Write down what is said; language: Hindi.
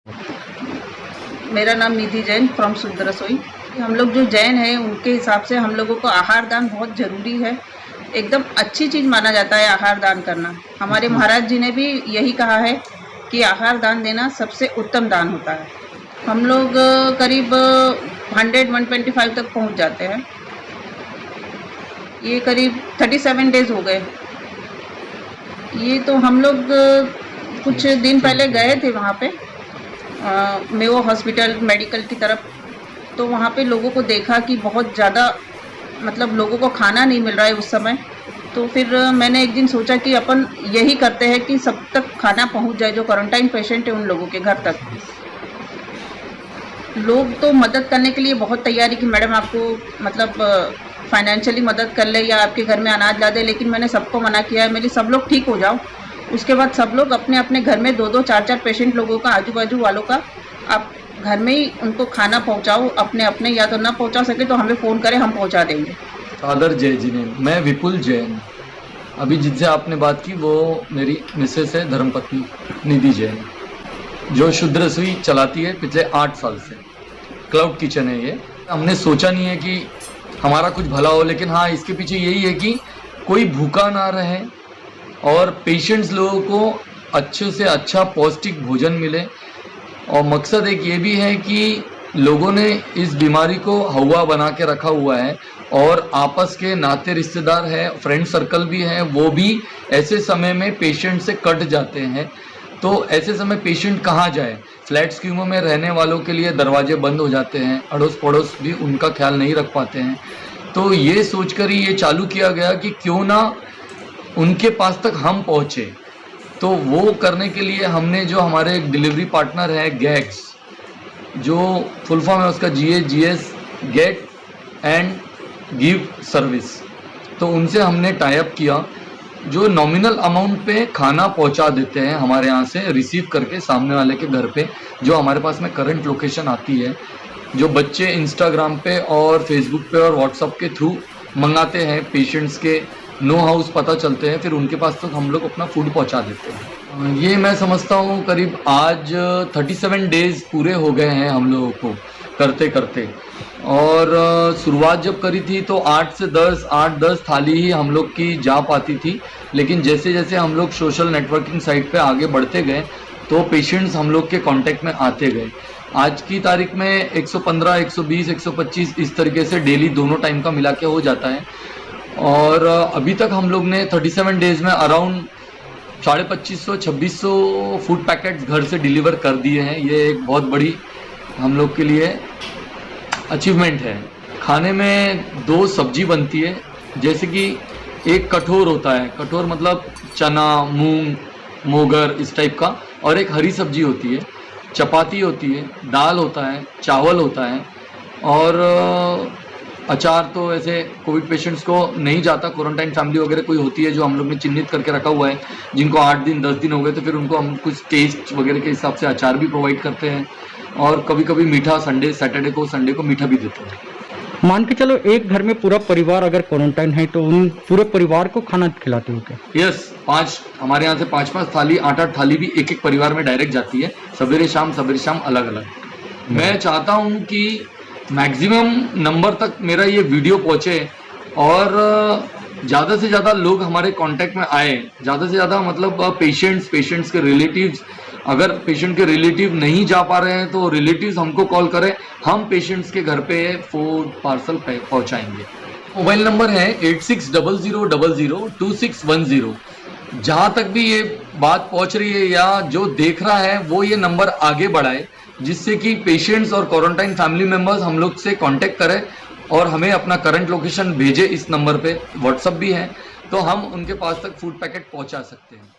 मेरा नाम निधि जैन फ्रॉम शुद्ध रसोई। हम लोग जो जैन हैं उनके हिसाब से हम लोगों को आहार दान बहुत ज़रूरी है। एकदम अच्छी चीज़ माना जाता है आहार दान करना। हमारे महाराज जी ने भी यही कहा है कि आहार दान देना सबसे उत्तम दान होता है। हम लोग करीब 100-125 तक पहुंच जाते हैं। ये करीब 37 डेज़ हो गए। ये तो हम लोग कुछ दिन पहले गए थे वहाँ पे मेयो हॉस्पिटल मेडिकल की तरफ। तो वहाँ पे लोगों को देखा कि बहुत ज़्यादा मतलब लोगों को खाना नहीं मिल रहा है उस समय। तो फिर मैंने एक दिन सोचा कि अपन यही करते हैं कि सब तक खाना पहुँच जाए, जो क्वारंटाइन पेशेंट है उन लोगों के घर तक। लोग तो मदद करने के लिए बहुत तैयारी कि मैडम आपको मतलब फाइनेंशियली मदद कर ले या आपके घर में अनाज ला दे, लेकिन मैंने सबको मना किया है। मेरी सब लोग ठीक हो जाओ, उसके बाद सब लोग अपने अपने घर में 2-2 4-4 पेशेंट लोगों का, आजू बाजू वालों का आप घर में ही उनको खाना पहुंचाओ अपने अपने, या तो ना पहुंचा सके तो हमें फ़ोन करें, हम पहुंचा देंगे। सादर जय जिने। मैं विपुल जैन। अभी जिनसे आपने बात की वो मेरी मिसेस है, धर्मपत्नी निधि जैन, जो शुद्ध रसोई चलाती है पिछले 8 साल से। क्लाउड किचन है ये। हमने सोचा नहीं है कि हमारा कुछ भला हो, लेकिन हाँ इसके पीछे यही है कि कोई भूखा ना रहे और पेशेंट्स लोगों को अच्छे से अच्छा पौष्टिक भोजन मिले। और मकसद एक ये भी है कि लोगों ने इस बीमारी को हवा बना के रखा हुआ है और आपस के नाते रिश्तेदार हैं, फ्रेंड सर्कल भी हैं, वो भी ऐसे समय में पेशेंट से कट जाते हैं। तो ऐसे समय पेशेंट कहाँ जाए? फ्लैट स्कीमों में रहने वालों के लिए दरवाजे बंद हो जाते हैं, अड़ोस पड़ोस भी उनका ख्याल नहीं रख पाते हैं। तो ये सोचकर ही ये चालू किया गया कि क्यों ना उनके पास तक हम पहुँचे। तो वो करने के लिए हमने जो हमारे एक डिलीवरी पार्टनर है गैग्स, जो फुल फॉर्म है उसका GS get and give service, तो उनसे हमने टाई अप किया, जो नॉमिनल अमाउंट पे खाना पहुंचा देते हैं हमारे यहाँ से रिसीव करके सामने वाले के घर पे। जो हमारे पास में करंट लोकेशन आती है, जो बच्चे इंस्टाग्राम पे और फेसबुक पे और व्हाट्सअप के थ्रू मंगाते हैं, पेशेंट्स के नो हाउस पता चलते हैं, फिर उनके पास तक हम लोग अपना फूड पहुंचा देते हैं। ये मैं समझता हूँ करीब आज 37 डेज़ पूरे हो गए हैं हम लोगों को करते करते। और शुरुआत जब करी थी तो 8-10 थाली ही हम लोग की जा पाती थी, लेकिन जैसे जैसे हम लोग सोशल नेटवर्किंग साइट पे आगे बढ़ते गए तो पेशेंट्स हम लोग के कांटेक्ट में आते गए। आज की तारीख में 115, 120, 125 इस तरीके से डेली दोनों टाइम का मिला के हो जाता है। और अभी तक हम लोग ने 37 डेज़ में अराउंड 2550-2600 फूड पैकेट्स घर से डिलीवर कर दिए हैं। ये एक बहुत बड़ी हम लोग के लिए अचीवमेंट है। खाने में 2 सब्जी बनती है, जैसे कि एक कठोर होता है, कठोर मतलब चना, मूंग, मोगर इस टाइप का, और एक हरी सब्जी होती है, चपाती होती है, दाल होता है, चावल होता है, और अचार तो ऐसे कोविड पेशेंट्स को नहीं जाता। क्वारंटाइन फैमिली वगैरह कोई होती है जो हम लोग ने चिन्हित करके रखा हुआ है, जिनको 8 दिन 10 दिन हो गए, तो फिर उनको हम कुछ टेस्ट वगैरह के हिसाब से अचार भी प्रोवाइड करते हैं। और कभी कभी मीठा संडे को मीठा भी देते हैं। मान के चलो एक घर में पूरा परिवार अगर क्वारंटाइन है तो उन पूरे परिवार को खाना खिलाते हो क्या? यस, 5 हमारे यहाँ से 5-5 थाली, 8-8 थाली भी एक एक परिवार में डायरेक्ट जाती है, सवेरे शाम अलग अलग। मैं चाहता हूँ कि मैक्सिमम नंबर तक मेरा ये वीडियो पहुँचे और ज़्यादा से ज़्यादा लोग हमारे कांटेक्ट में आए, ज़्यादा से ज़्यादा मतलब पेशेंट्स के रिलेटिव्स, अगर पेशेंट के रिलेटिव नहीं जा पा रहे हैं तो रिलेटिव्स हमको कॉल करें, हम पेशेंट्स के घर पे फूड पार्सल पहुंचाएंगे। मोबाइल नंबर है 8600002610। जहां तक भी ये बात पहुंच रही है या जो देख रहा है वो ये नंबर आगे बढ़ाए, जिससे कि पेशेंट्स और क्वारंटाइन फैमिली मेम्बर्स हम लोग से कांटेक्ट करें और हमें अपना करंट लोकेशन भेजे। इस नंबर पे व्हाट्सएप भी है, तो हम उनके पास तक फूड पैकेट पहुंचा सकते हैं।